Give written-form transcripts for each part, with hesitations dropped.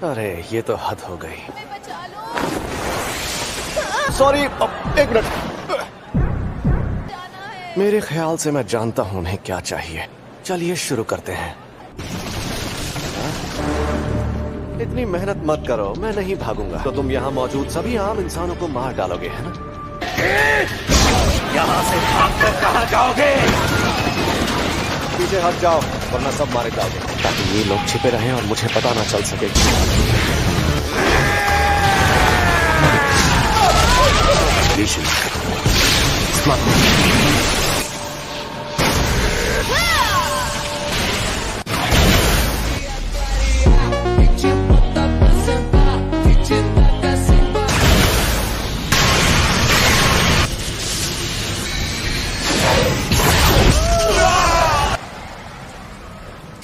अरे ये तो हद हो गई। सॉरी, एक मिनट। मेरे ख्याल से मैं जानता हूं उन्हें क्या चाहिए। चलिए शुरू करते हैं। इतनी मेहनत मत करो, मैं नहीं भागूंगा। तो तुम यहाँ मौजूद सभी आम इंसानों को मार डालोगे, है ना? यहाँ से भागकर कहाँ जाओगे? पीछे हट जाओ वरना सब मारे जाओगे, ताकि ये लोग छिपे रहें और मुझे पता ना चल सके।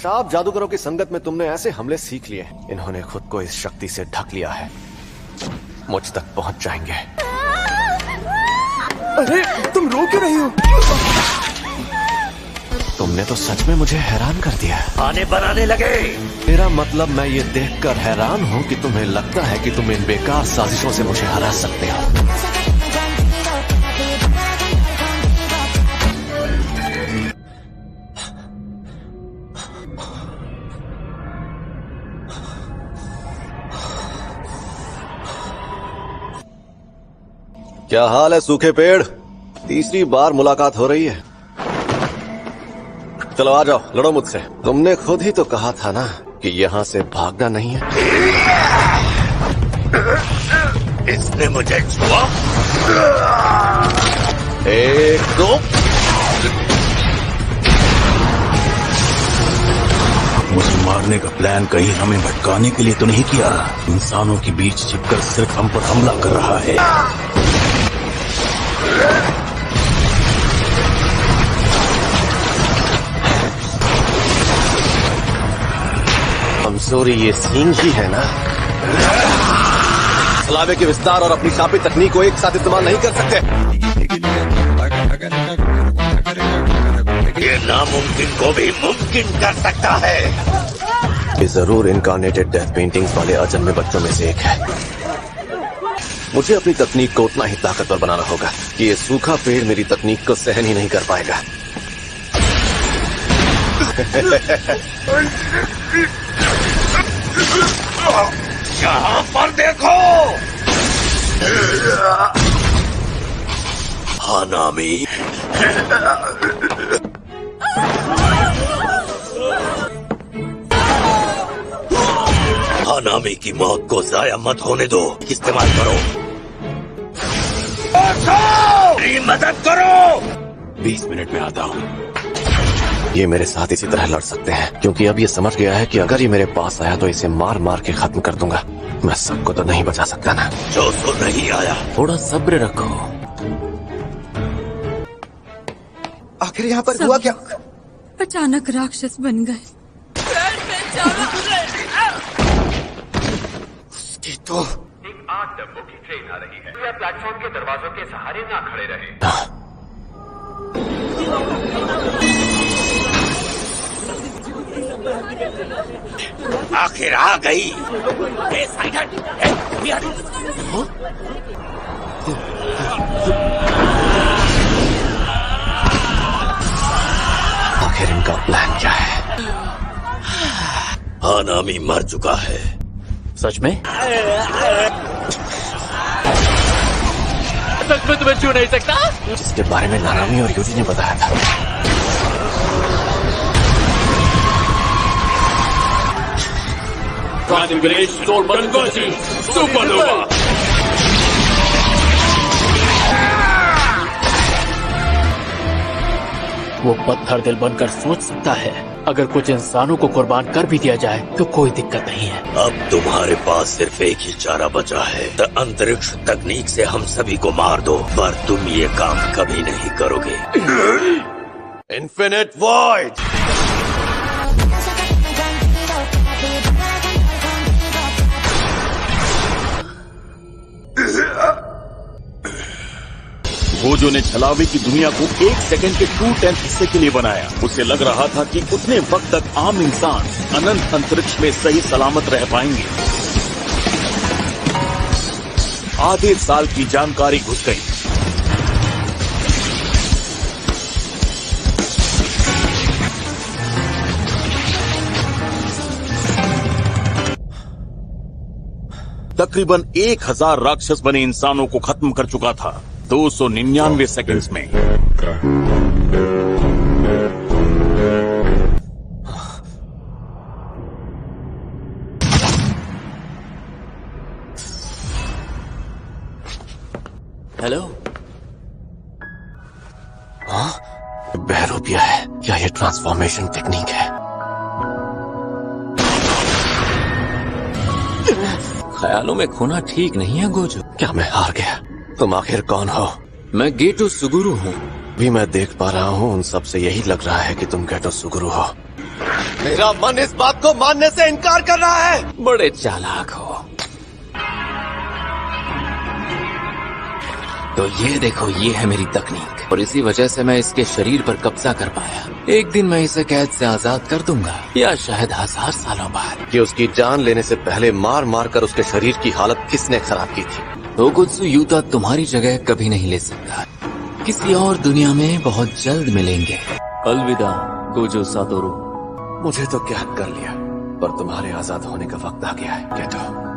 शाप जादूगरों की संगत में तुमने ऐसे हमले सीख लिए, इन्होंने खुद को इस शक्ति से ढक लिया है, मुझ तक पहुंच जाएंगे। अरे तुम रो क्यों रही हो? तुमने तो सच में मुझे हैरान कर दिया। आने बनाने लगे। मेरा मतलब मैं ये देखकर हैरान हूँ कि तुम्हें लगता है कि तुम इन बेकार साजिशों से मुझे हरा सकते हो। क्या हाल है सूखे पेड़? तीसरी बार मुलाकात हो रही है। चलो आ जाओ, लड़ो मुझसे। तुमने खुद ही तो कहा था ना कि यहाँ से भागना नहीं है। इसने मुझे छुआ। एक दो। मुझे मारने का प्लान कहीं हमें भटकाने के लिए तो नहीं किया। इंसानों के बीच छिपकर सिर्फ हम पर हमला कर रहा है। कमजोरी ये सींग ही है ना? सलावे के विस्तार और अपनी शापी तकनीक को एक साथ इस्तेमाल नहीं कर सकते। ये नामुमकिन को भी मुमकिन कर सकता है। ये जरूर इनकार्नेटेड डेथ पेंटिंग्स वाले अजन्मे बच्चों में से एक है। मुझे अपनी तकनीक को उतना ही ताकतवर बनाना होगा कि ये सूखा पेड़ मेरी तकनीक को सहन ही नहीं कर पाएगा। यहाँ पर देखो। हानामी। हानामी की मौत को जाया मत होने दो। इस्तेमाल करो। मेरी मदद करो। 20 मिनट में आता हूँ। ये मेरे साथ इसी तरह लड़ सकते हैं, क्योंकि अब ये समझ गया है कि अगर ये मेरे पास आया तो इसे मार मार के खत्म कर दूंगा। मैं सबको तो नहीं बचा सकता ना। जो तो नहीं आया। थोड़ा सब्र रखो। आखिर यहाँ पर हुआ क्या? अचानक राक्षस बन गए। उसकी तो एक 8 डब्बों की ट्रेन आ रही है। या प्लेटफॉर्म के दरवाजों के सहारे ना खड़े रहे। आखिर आ गई। आखिर इनका प्लान क्या है? हानामी मर चुका है। सच में? सच में तुम्हें छू नहीं सकता? जिसके बारे में नानामी और यूजी ने बताया था। सुपरनोवा। वो पत्थर दिल बनकर सोच सकता है। अगर कुछ इंसानों को कुर्बान कर भी दिया जाए तो कोई दिक्कत नहीं है। अब तुम्हारे पास सिर्फ एक ही चारा बचा है। अंतरिक्ष तकनीक से हम सभी को मार दो, पर तुम ये काम कभी नहीं करोगे। Infinite void. वो जो ने छलावे की दुनिया को 1 सेकंड के 2/10 हिस्से के लिए बनाया, उसे लग रहा था कि उतने वक्त तक आम इंसान अनंत अंतरिक्ष में सही सलामत रह पाएंगे। आधे साल की जानकारी घुस गई। तकरीबन 1000 राक्षस बने इंसानों को खत्म कर चुका था 299 सेकंड्स में। हेलो। हाँ, बहरूपिया है। क्या ये ट्रांसफॉर्मेशन टेक्निक है? ख्यालों में खोना ठीक नहीं है गोजो। क्या मैं हार गया? तुम आखिर कौन हो? मैं गेटो सुगुरु हूँ। भी मैं देख पा रहा हूँ उन सब से यही लग रहा है कि तुम गेटो सुगुरु हो। मेरा मन इस बात को मानने से इनकार कर रहा है। बड़े चालाक हो। तो ये देखो, ये है मेरी तकनीक और इसी वजह से मैं इसके शरीर पर कब्जा कर पाया। एक दिन मैं इसे कैद से आजाद कर दूंगा, या शायद 1000 सालों बाद। कि उसकी जान लेने से पहले मार मार कर उसके शरीर की हालत किसने खराब की थी? टोकुत्सु यूता तुम्हारी जगह कभी नहीं ले सकता। किसी और दुनिया में बहुत जल्द मिलेंगे। अलविदा गोजो सातोरू। मुझे तो कैद कर लिया, पर तुम्हारे आजाद होने का वक्त आ गया है गेटो।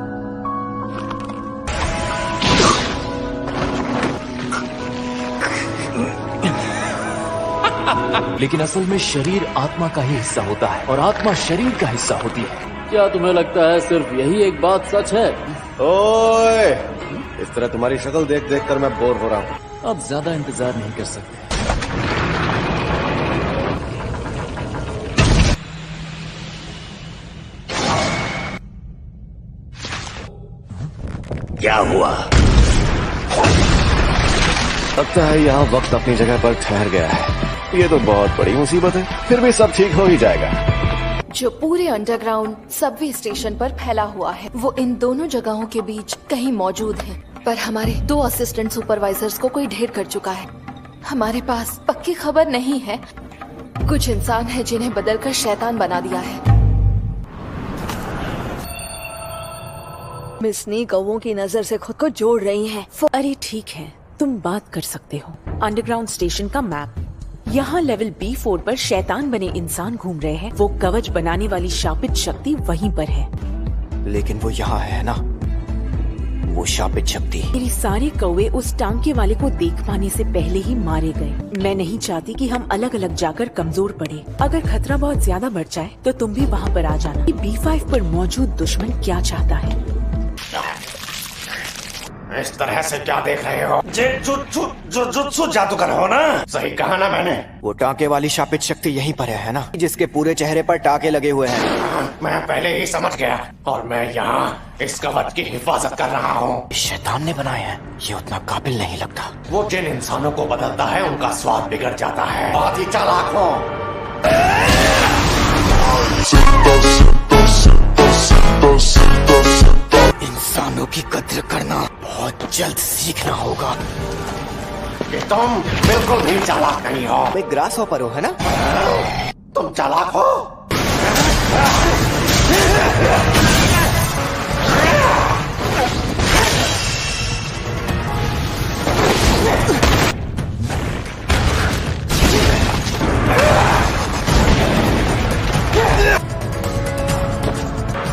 लेकिन असल में शरीर आत्मा का ही हिस्सा होता है और आत्मा शरीर का हिस्सा होती है। क्या तुम्हें लगता है सिर्फ यही एक बात सच है? ओए, इस तरह तुम्हारी शक्ल देख देख कर मैं बोर हो रहा हूँ। अब ज्यादा इंतजार नहीं कर सकते। क्या हुआ? लगता है यहाँ वक्त अपनी जगह पर ठहर गया है। ये तो बहुत बड़ी मुसीबत है। फिर भी सब ठीक हो ही जाएगा। जो पूरे अंडरग्राउंड सबवे स्टेशन पर फैला हुआ है वो इन दोनों जगहों के बीच कहीं मौजूद है, पर हमारे 2 असिस्टेंट सुपरवाइजर्स को कोई ढेर कर चुका है। हमारे पास पक्की खबर नहीं है। कुछ इंसान है जिन्हें बदलकर शैतान बना दिया है। मिस नी कौवों की नजर से खुद को जोड़ रही हैं। अरे ठीक है, तुम बात कर सकते हो। अंडरग्राउंड स्टेशन का मैप। यहाँ लेवल B4 पर शैतान बने इंसान घूम रहे हैं। वो कवच बनाने वाली शापित शक्ति वहीं पर है। लेकिन वो यहाँ है ना, वो शापित शक्ति। मेरी सारे कौवे उस टांके वाले को देख पाने से पहले ही मारे गए। मैं नहीं चाहती कि हम अलग अलग जाकर कमजोर पड़े। अगर खतरा बहुत ज्यादा बढ़ जाए तो तुम भी वहाँ पर आ जाना। B5 पर मौजूद दुश्मन क्या चाहता है? इस तरह से क्या देख रहे हो? जुत्सु जादूगर हो ना? सही कहा ना मैंने? वो टाँके वाली शापित शक्ति यहीं पर है ना, जिसके पूरे चेहरे पर टाँके लगे हुए हैं। मैं पहले ही समझ गया और मैं यहाँ इस कवच की हिफाजत कर रहा हूँ। शैतान ने बनाए हैं। ये उतना काबिल नहीं लगता। वो जिन इंसानों को बदलता है उनका स्वाद बिगड़ जाता है। बहुत ही चालाक हो। इंसानों की कद्र करना बहुत जल्द सीखना होगा। कि तुम बिल्कुल भी चालाक नहीं हो। मैं ग्रास हॉपर हो, है ना? तुम चालाक हो।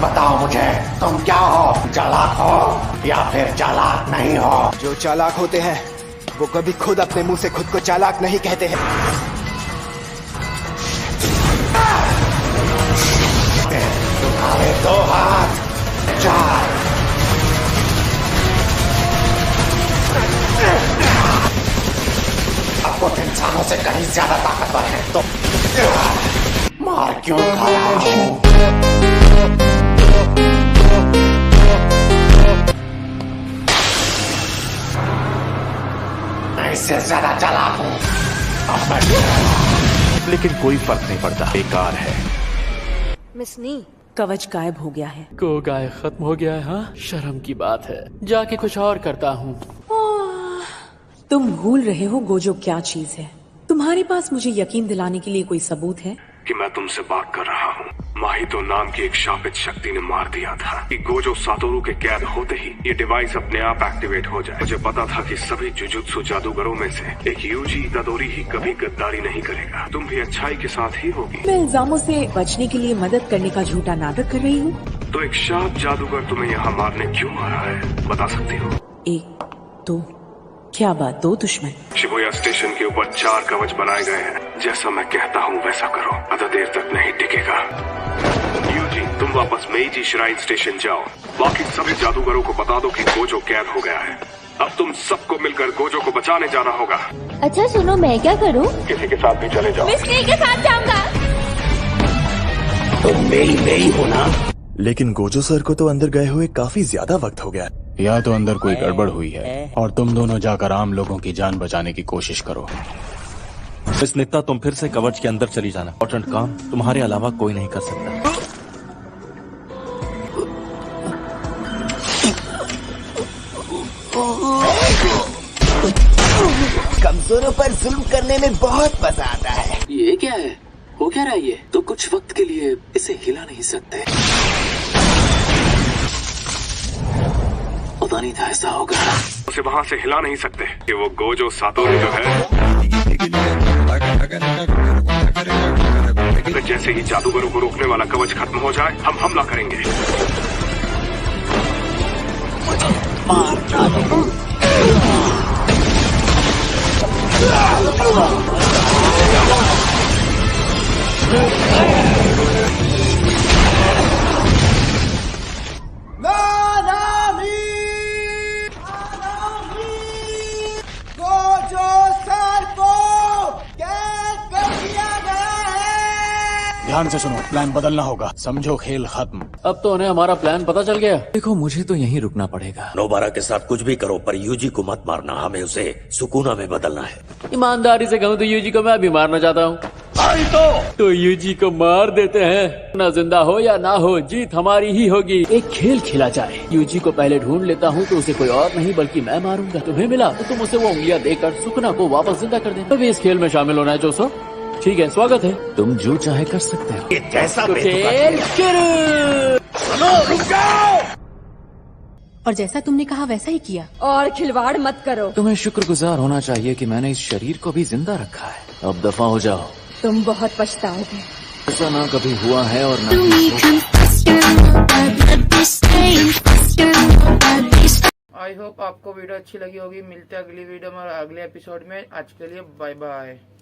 बताओ मुझे, तुम क्या हो? चालाक हो या फिर चालाक नहीं हो? जो चालाक होते हैं वो कभी खुद अपने मुंह से खुद को चालाक नहीं कहते हैं। तुम्हारे 2 हाथ, 4। अब कुछ इंसानों से कहीं ज्यादा ताकतवर है तो मार क्यों खा रहा हूँ? मैं इससे ज्यादा चालाक हूँ। लेकिन कोई फर्क नहीं पड़ता, बेकार है। मिस नी, कवच गायब हो गया है। को गाय खत्म हो गया है। हाँ, शर्म की बात है। जाके कुछ और करता हूँ। तुम भूल रहे हो गोजो क्या चीज है। तुम्हारे पास मुझे यकीन दिलाने के लिए कोई सबूत है? कि मैं तुमसे बात कर रहा हूँ। माहितो नाम की एक शापित शक्ति ने मार दिया था कि गोजो सातोरू के कैद होते ही ये डिवाइस अपने आप एक्टिवेट हो जाए। मुझे पता था कि सभी जुजुत्सु जादूगरों में से एक यूजी इतादोरी ही कभी गद्दारी नहीं करेगा। तुम भी अच्छाई के साथ ही होगी। मैं इल्जामों से बचने के लिए मदद करने का झूठा नाटक कर रही हूँ। तो एक शाप जादूगर तुम्हें यहाँ मारने क्यों आ रहा है, बता सकती हो? एक दो, क्या बात, दो दुश्मन? शिबुया स्टेशन के ऊपर 4 कवच बनाए गए हैं। जैसा मैं कहता हूँ वैसा करो, ज्यादा देर तक नहीं टिकेगा। यूजी, तुम वापस मेइजी श्राइन स्टेशन जाओ। बाकी सभी जादूगरों को बता दो कि गोजो कैद हो गया है। अब तुम सबको मिलकर गोजो को बचाने जाना होगा। अच्छा सुनो, मैं क्या करूँ? किसी के साथ भी चले जाओ। मिस नी के साथ जाऊंगा। तुम मेरी हो ना? लेकिन गोजो सर को तो अंदर गए हुए काफी ज्यादा वक्त हो गया। या तो अंदर कोई गड़बड़ हुई है और तुम दोनों जाकर आम लोगों की जान बचाने की कोशिश करो। मिस नित्ता, तुम फिर से कवच के अंदर चली जाना। इम्पोर्टेंट काम तुम्हारे अलावा कोई नहीं कर सकता। कमजोरों पर जुल्म करने में बहुत मजा आता है। ये क्या है? हो क्या रहा है ये? तो कुछ वक्त के लिए इसे हिला नहीं सकते। पता नहीं था ऐसा होगा। उसे वहाँ से हिला नहीं सकते कि वो गोजो सातोरू जो है, जैसे ही जादूगरों को रोकने वाला कवच खत्म हो जाए हम हमला करेंगे। ध्यान से सुनो, प्लान बदलना होगा, समझो खेल खत्म। अब तो उन्हें हमारा प्लान पता चल गया। देखो, मुझे तो यहीं रुकना पड़ेगा। नोबारा के साथ कुछ भी करो पर यूजी को मत मारना। हमें उसे सुकूना में बदलना है। ईमानदारी से कहूँ तो यूजी को मैं भी मारना चाहता हूँ। तो यूजी को मार देते हैं। ना जिंदा हो या ना हो, जीत हमारी ही होगी। एक खेल खेला जाए। यूजी को पहले ढूंढ लेता हूँ तो उसे कोई और नहीं बल्कि मैं मारूंगा। तुम्हें मिला तो तुम उसे वो उंगलियां देकर सुकना को वापस जिंदा कर देना। तभी इस खेल में शामिल होना है जोसो। ठीक है, स्वागत है। तुम जो चाहे कर सकते हो। ये कैसा तो खेल शुरू। रुक जाओ। और जैसा तुमने कहा वैसा ही किया। और खिलवाड़ मत करो। तुम्हें शुक्रगुजार होना चाहिए कि मैंने इस शरीर को भी जिंदा रखा है। अब दफा हो जाओ। तुम बहुत पछताओगे। ऐसा ना कभी हुआ है और ना आई होप आपको वीडियो अच्छी लगी होगी। मिलते हैं अगली वीडियो में और अगले एपिसोड में। आज के लिए बाय बाय।